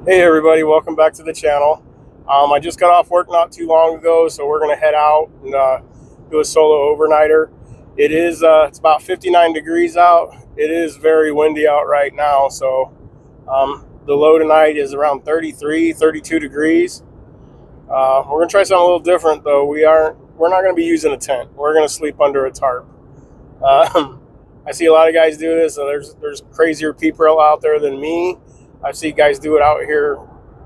Hey everybody, welcome back to the channel. I just got off work not too long ago, so we're gonna head out and do a solo overnighter. It's about 59 degrees out. It is very windy out right now, so the low tonight is around 33, 32 degrees. We're gonna try something a little different though. We're not gonna be using a tent. We're gonna sleep under a tarp. I see a lot of guys do this, and there's crazier people out there than me. I see guys do it out here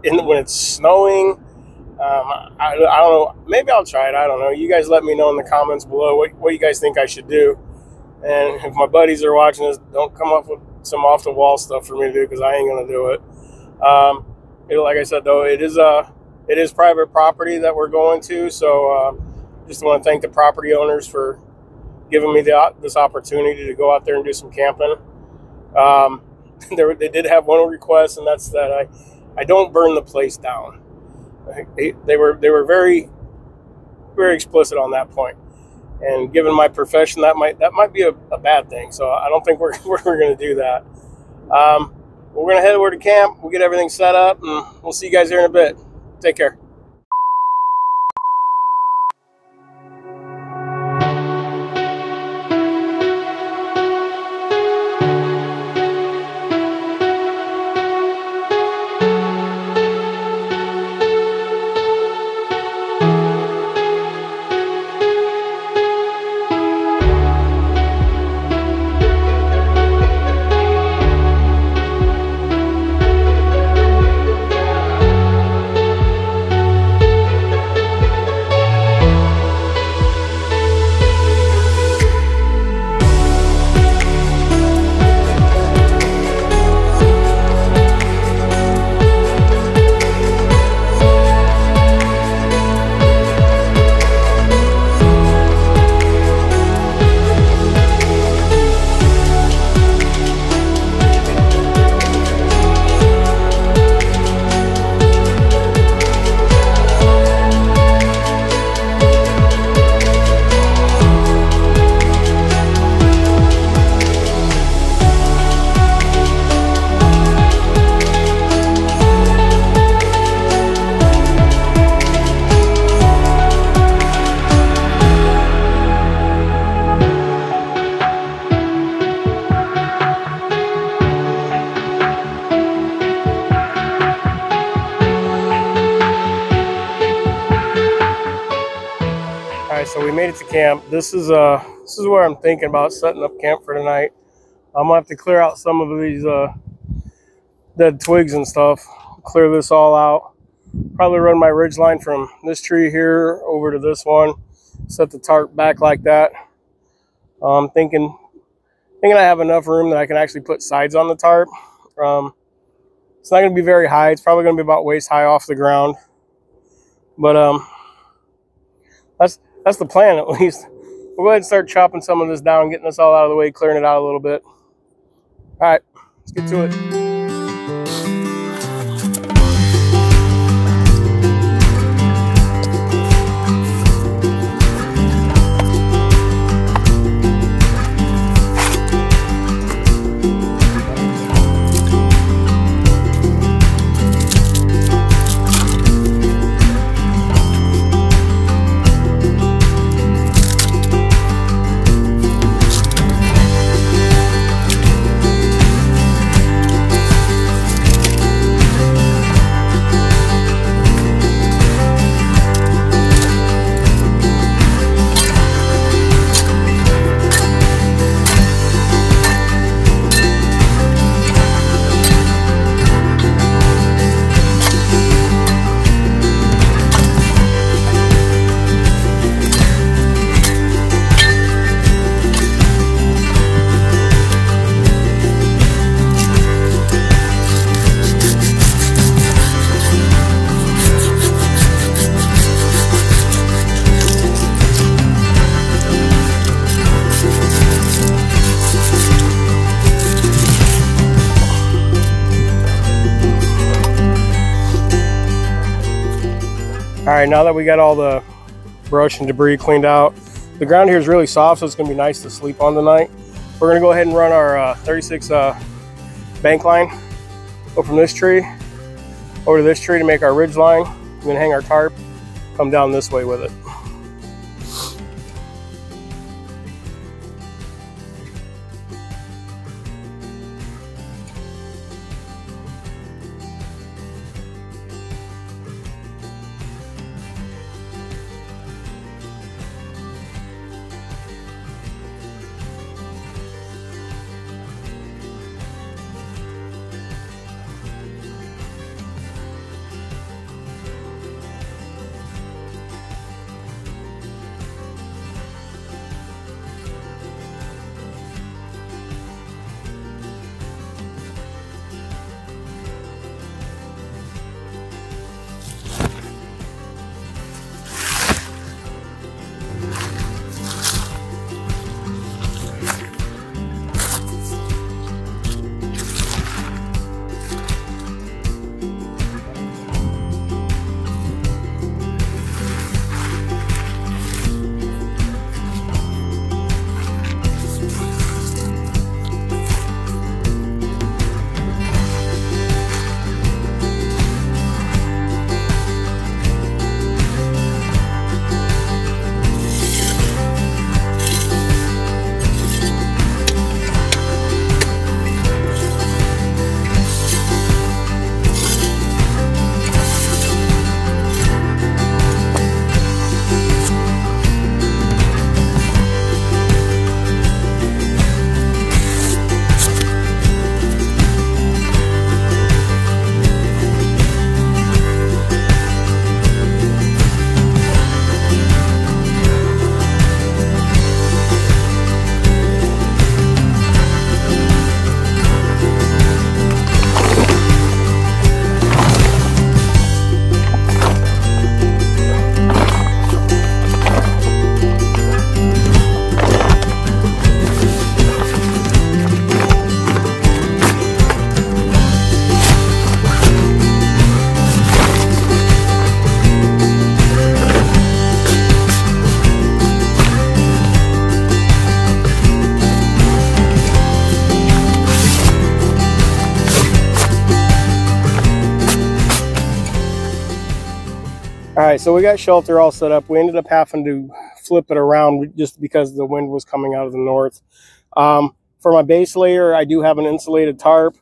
when it's snowing. I don't know. Maybe I'll try it. I don't know. You guys let me know in the comments below what you guys think I should do. And if my buddies are watching this, don't come up with some off-the-wall stuff for me to do, because I ain't going to do it. Like I said, though, it is private property that we're going to. So just want to thank the property owners for giving me this opportunity to go out there and do some camping. They did have one request, and that's that I don't burn the place down. They were very, very explicit on that point. And given my profession, that might be a bad thing. So I don't think we're going to do that. We're going to head over to camp. We'll get everything set up, and we'll see you guys here in a bit. Take care. So we made it to camp. This is where I'm thinking about setting up camp for tonight. I'm gonna have to clear out some of these dead twigs and stuff. Clear this all out. Probably run my ridge line from this tree here over to this one. Set the tarp back like that. I'm thinking I have enough room that I can actually put sides on the tarp. It's not gonna be very high. It's probably gonna be about waist high off the ground. But that's the plan, at least. We'll go ahead and start chopping some of this down, getting this all out of the way, clearing it out a little bit. All right, let's get to it. All right, now that we got all the brush and debris cleaned out, the ground here is really soft, so it's gonna be nice to sleep on tonight. We're gonna go ahead and run our 36 bank line, go from this tree over to this tree to make our ridge line. We're gonna hang our tarp, come down this way with it. All right, so we got shelter all set up. We ended up having to flip it around just because the wind was coming out of the north. For my base layer, I do have an insulated tarp.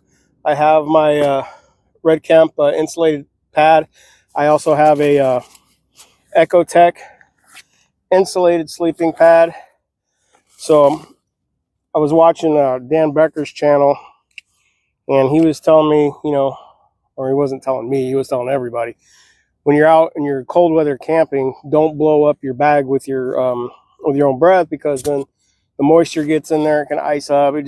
I have my Red Kemp insulated pad. I also have a Ecotech insulated sleeping pad. So I was watching Dan Becker's channel, and he was telling me, you know, or he wasn't telling me, he was telling everybody, when you're out in your cold weather camping, don't blow up your bag with your own breath, because then the moisture gets in there, it can ice up. It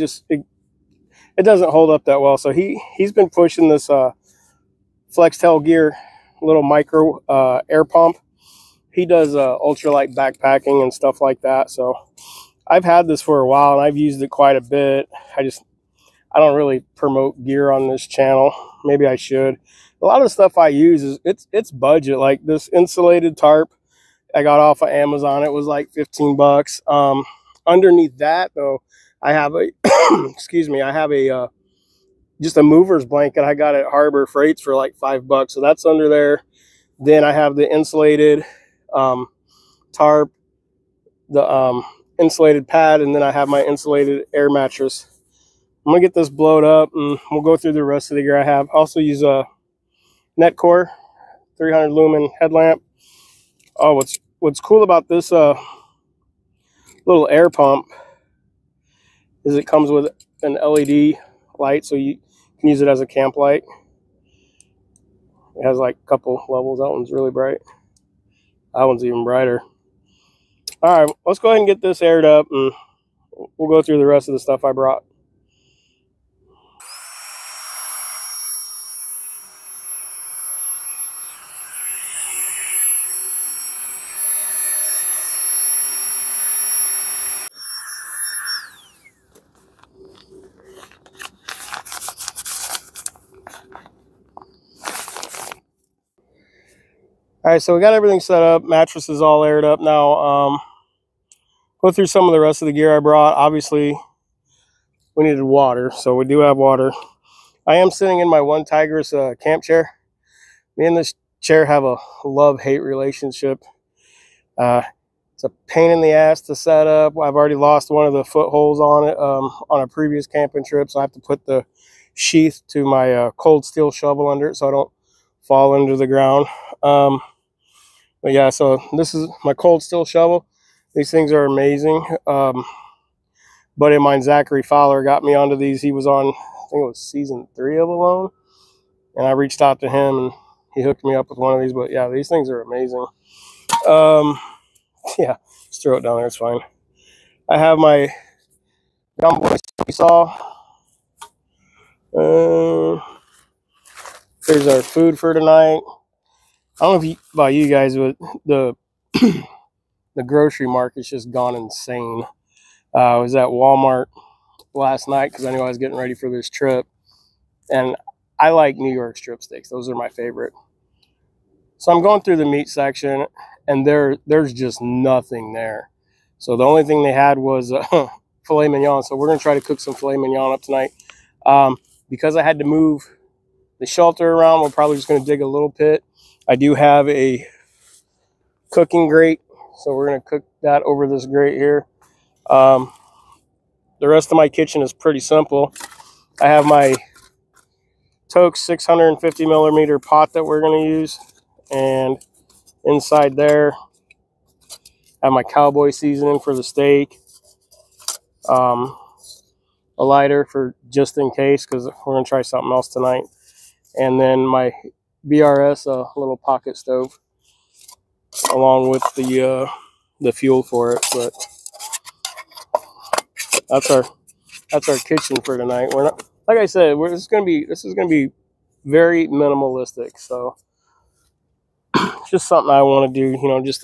doesn't hold up that well. So he's been pushing this Flextail Gear little micro air pump. He does ultralight backpacking and stuff like that. So I've had this for a while and I've used it quite a bit. I don't really promote gear on this channel. Maybe I should. A lot of the stuff I use is it's budget. Like this insulated tarp I got off of Amazon. It was like 15 bucks. Underneath that though, I have a excuse me, I have a just a mover's blanket I got at Harbor Freights for like $5. So that's under there. Then I have the insulated tarp, the insulated pad, and then I have my insulated air mattress. I'm gonna get this blowed up and we'll go through the rest of the gear I have. I also use a Nightcore 300 Lumen headlamp. Oh, what's cool about this little air pump is it comes with an LED light, so you can use it as a camp light. It has like a couple levels. That one's really bright. That one's even brighter. All right, let's go ahead and get this aired up and we'll go through the rest of the stuff I brought. All right, so we got everything set up. Mattress is all aired up now. Go through some of the rest of the gear I brought. Obviously, we needed water, so we do have water. I am sitting in my One Tigress camp chair. Me and this chair have a love-hate relationship. It's a pain in the ass to set up. I've already lost one of the footholds on it on a previous camping trip, so I have to put the sheath to my cold steel shovel under it so I don't fall into the ground. But yeah, so this is my cold steel shovel. These things are amazing. Buddy of mine, Zachary Fowler, got me onto these. He was on, I think it was season 3 of Alone, and I reached out to him and he hooked me up with one of these. But yeah, these things are amazing. Yeah, just throw it down there, it's fine. I have my Young Boy saw. There's our food for tonight. I don't know about you guys, but the the grocery market's just gone insane. I was at Walmart last night because I knew I was getting ready for this trip, and I like New York strip steaks. Those are my favorite. So I'm going through the meat section, and there's just nothing there. So the only thing they had was filet mignon. So we're going to try to cook some filet mignon up tonight. Because I had to move the shelter around, we're probably just going to dig a little pit. I do have a cooking grate, so we're going to cook that over this grate here. The rest of my kitchen is pretty simple. I have my Toke 650 millimeter pot that we're going to use, and inside there I have my cowboy seasoning for the steak, a lighter for just in case because we're going to try something else tonight, and then my BRS, a little pocket stove, along with the fuel for it. But that's our kitchen for tonight. We're not, like I said, this is gonna be very minimalistic. So it's just something I want to do. You know, it's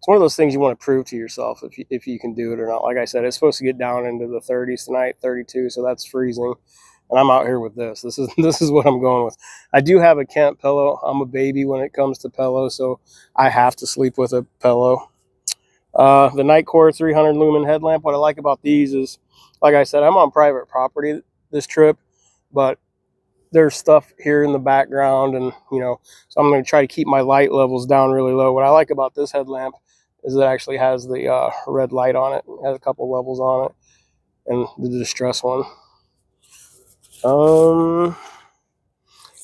one of those things you want to prove to yourself if you can do it or not. Like I said, it's supposed to get down into the 30s tonight, 32, so that's freezing. And I'm out here with this. This is what I'm going with. I do have a Kent pillow. I'm a baby when it comes to pillows, so I have to sleep with a pillow. The Nightcore 300 Lumen headlamp. What I like about these is, like I said, I'm on private property this trip, but there's stuff here in the background, and so I'm going to try to keep my light levels down really low. What I like about this headlamp is it actually has the red light on it. It has a couple levels on it, and the distress one.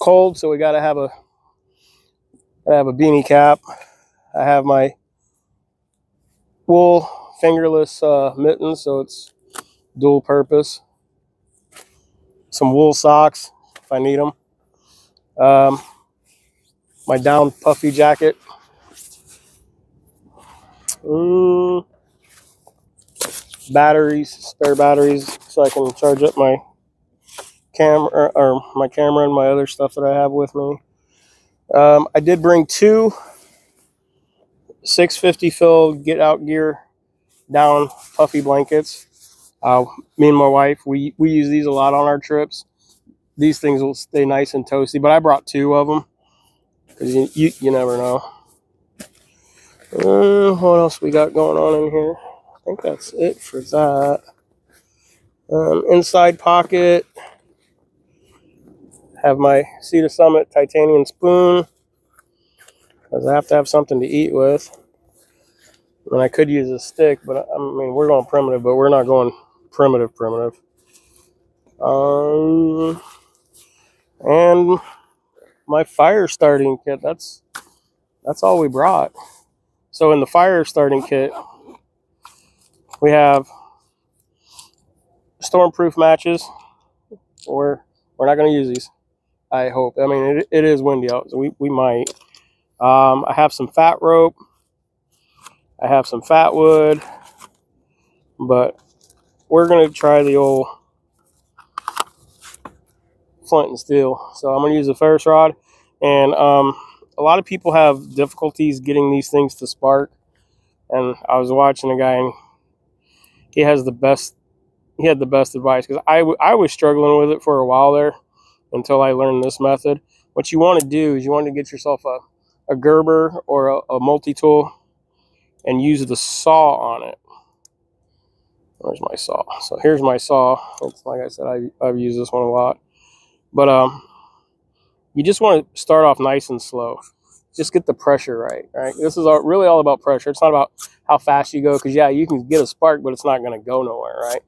Cold, so we gotta have a beanie cap. I have my wool fingerless mittens, so it's dual purpose. Some wool socks if I need them. My down puffy jacket. Batteries, spare batteries, so I can charge up my camera and my other stuff that I have with me. I did bring 2 650 fill get out gear down puffy blankets. Me and my wife, we use these a lot on our trips. These things will stay nice and toasty, but I brought 2 of them because you never know. What else we got going on in here? I think that's it for that. Inside pocket, have my Cedar Summit titanium spoon because I have to have something to eat with. And I could use a stick, but I mean, we're going primitive, but we're not going primitive. And my fire starting kit, that's all we brought. So in the fire starting kit, we have stormproof matches. We're not going to use these, I hope. I mean, it is windy out, so we might. I have some fat rope. I have some fat wood, but we're going to try the old flint and steel. So I'm going to use a ferris rod, and a lot of people have difficulties getting these things to spark. And I was watching a guy, and he had the best advice, because I was struggling with it for a while there until I learned this method. What you want to do is you want to get yourself a Gerber or a multi-tool and use the saw on it. Where's my saw? So here's my saw. It's like I said, I've used this one a lot. But You just want to start off nice and slow. Just get the pressure right, right? This is really all about pressure. It's not about how fast you go, because, yeah, you can get a spark, but it's not going to go nowhere, right?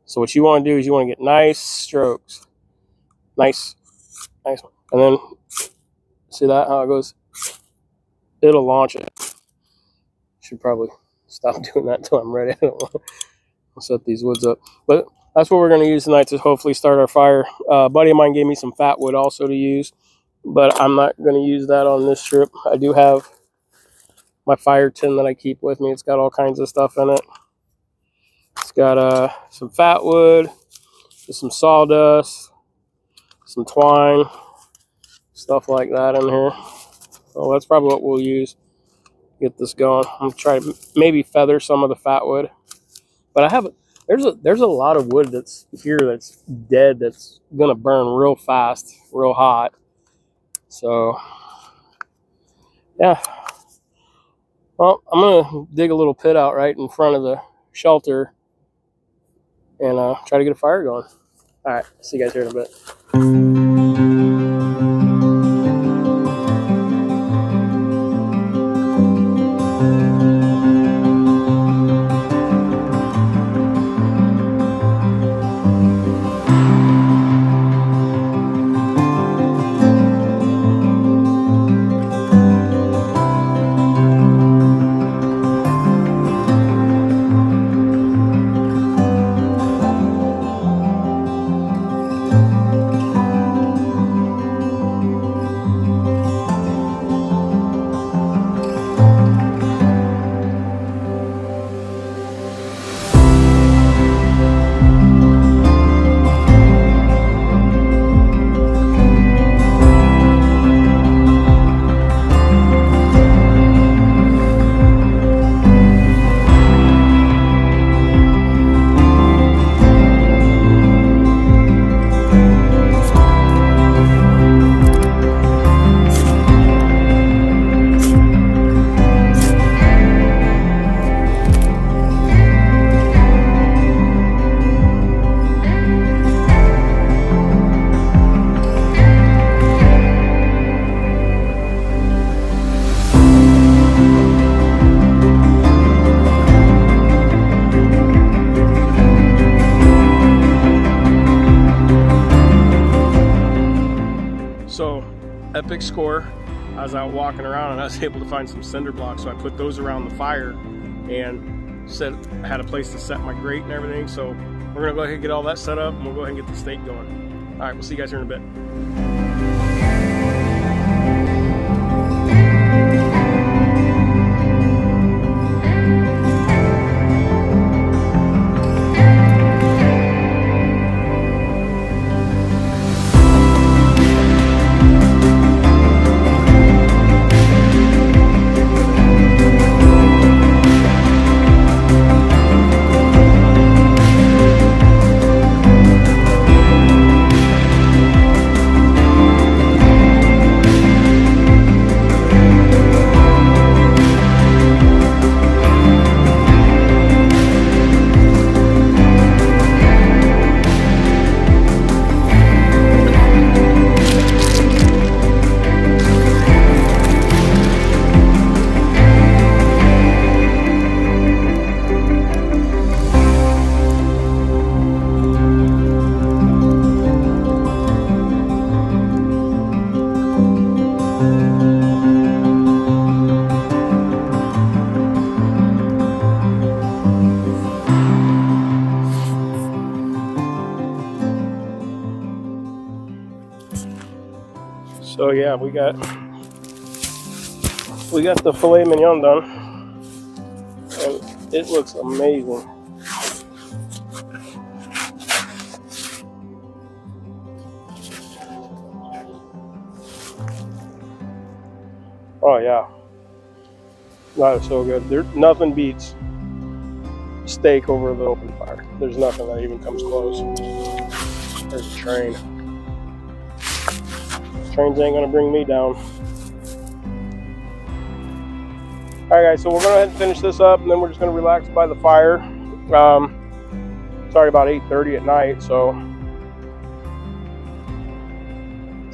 So what you want to do is you want to get nice strokes. Nice. And then, see that, how it goes? It'll launch it. Should probably stop doing that until I'm ready. I don't want to set these woods up. But that's what we're going to use tonight to hopefully start our fire. A buddy of mine gave me some fat wood also to use, but I'm not going to use that on this trip. I do have my fire tin that I keep with me. It's got all kinds of stuff in it. It's got some fat wood, some sawdust, some twine, stuff like that in here. So that's probably what we'll use. Get this going. I'm gonna try to maybe feather some of the fat wood, but I have there's a lot of wood that's here that's dead, that's gonna burn real fast, real hot. So yeah, well, I'm gonna dig a little pit out right in front of the shelter and try to get a fire going. All right, see you guys here in a bit. Epic score. I was out walking around and I was able to find some cinder blocks, so I put those around the fire and I had a place to set my grate and everything. So we're gonna go ahead and get all that set up, and we'll go ahead and get the steak going. All right, we'll see you guys here in a bit. So yeah, we got the filet mignon done, and it looks amazing. Oh yeah, that is so good. Nothing beats steak over the open fire. There's nothing that even comes close. There's a train. Trains ain't gonna bring me down. All right, guys, so we're gonna go ahead and finish this up, and then we're just gonna relax by the fire. It's already about 8:30 at night, so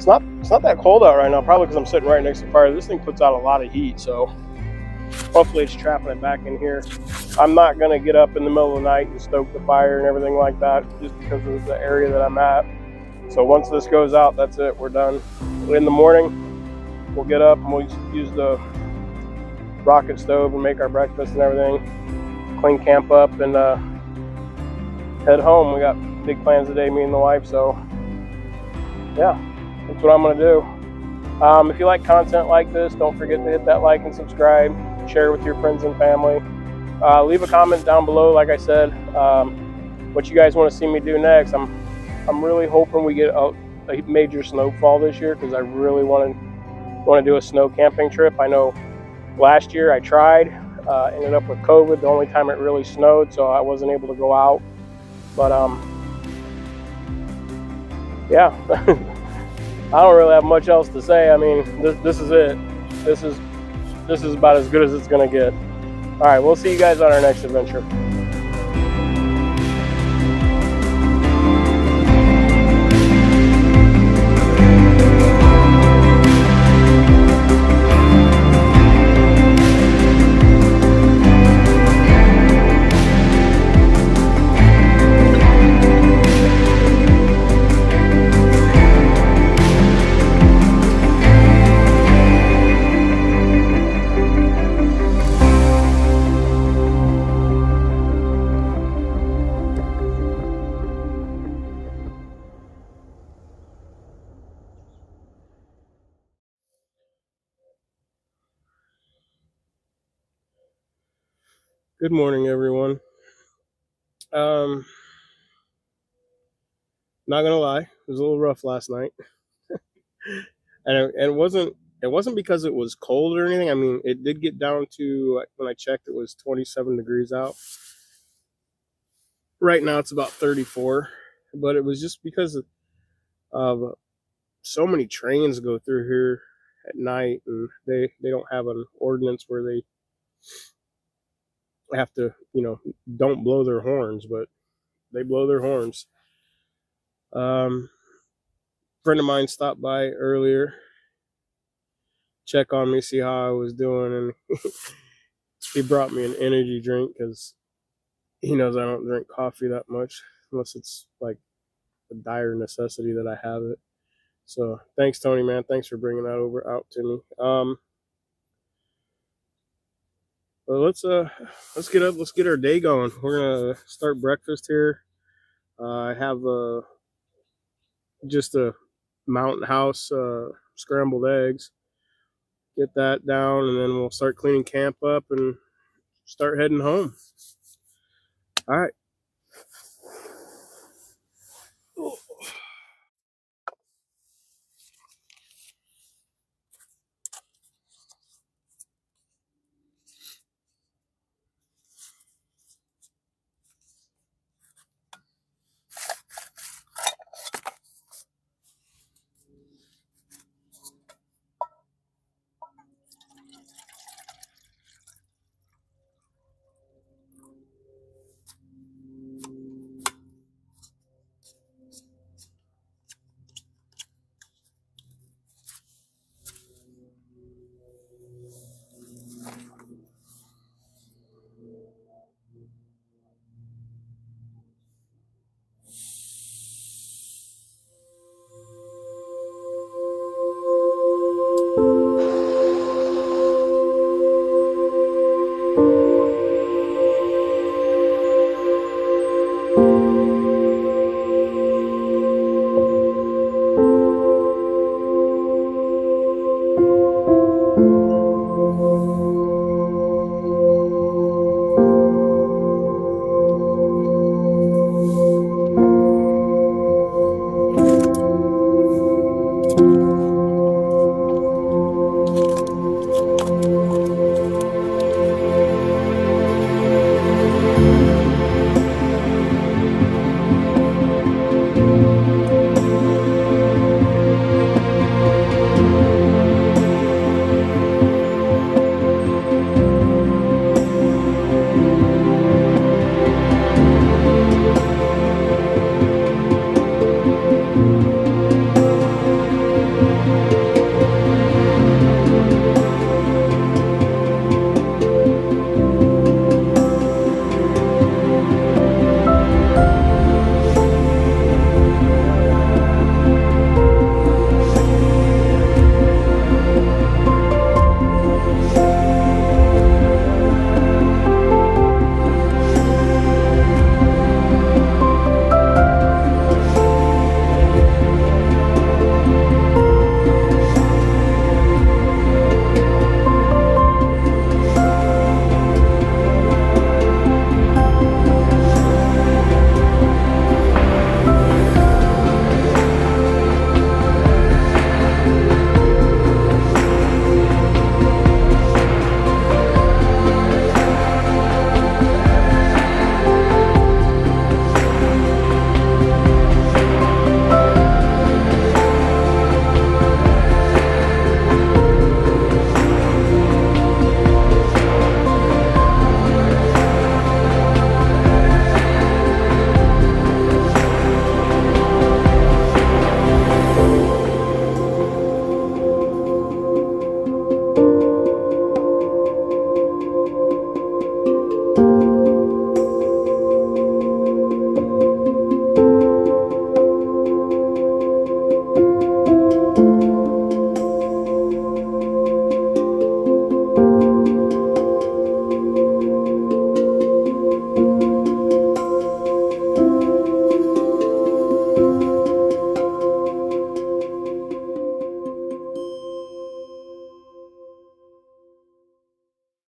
It's not that cold out right now, probably because I'm sitting right next to the fire. This thing puts out a lot of heat, so hopefully it's trapping it back in here. I'm not going to get up in the middle of the night and stoke the fire and everything like that, just because of the area that I'm at. So once this goes out, that's it. We're done. In the morning, we'll get up and we'll use the rocket stove and make our breakfast and everything. Clean camp up and head home. We got big plans today, me and the wife. So yeah, that's what I'm going to do. If you like content like this, don't forget to hit that like and subscribe. Share with your friends and family. Leave a comment down below, like I said, what you guys want to see me do next. I'm really hoping we get a major snowfall this year, because I really want to do a snow camping trip. I know last year I tried, ended up with COVID, the only time it really snowed, so I wasn't able to go out. But yeah, I don't really have much else to say. I mean, this is it. This is about as good as it's gonna get. All right, we'll see you guys on our next adventure. Good morning, everyone. Not gonna lie, it was a little rough last night, and it wasn't because it was cold or anything. I mean, it did get down to, when I checked, it was 27 degrees out. Right now it's about 34, but it was just because of so many trains go through here at night, and they don't have an ordinance where they have to, don't blow their horns, but they blow their horns. Friend of mine stopped by earlier, check on me, see how I was doing, and he brought me an energy drink because he knows I don't drink coffee that much unless it's like a dire necessity that I have it. So thanks, Tony, man. Thanks for bringing that out to me. Well, let's get up. Let's get our day going. We're gonna start breakfast here. I have just a mountain house scrambled eggs. Get that down, and then we'll start cleaning camp up and start heading home. All right.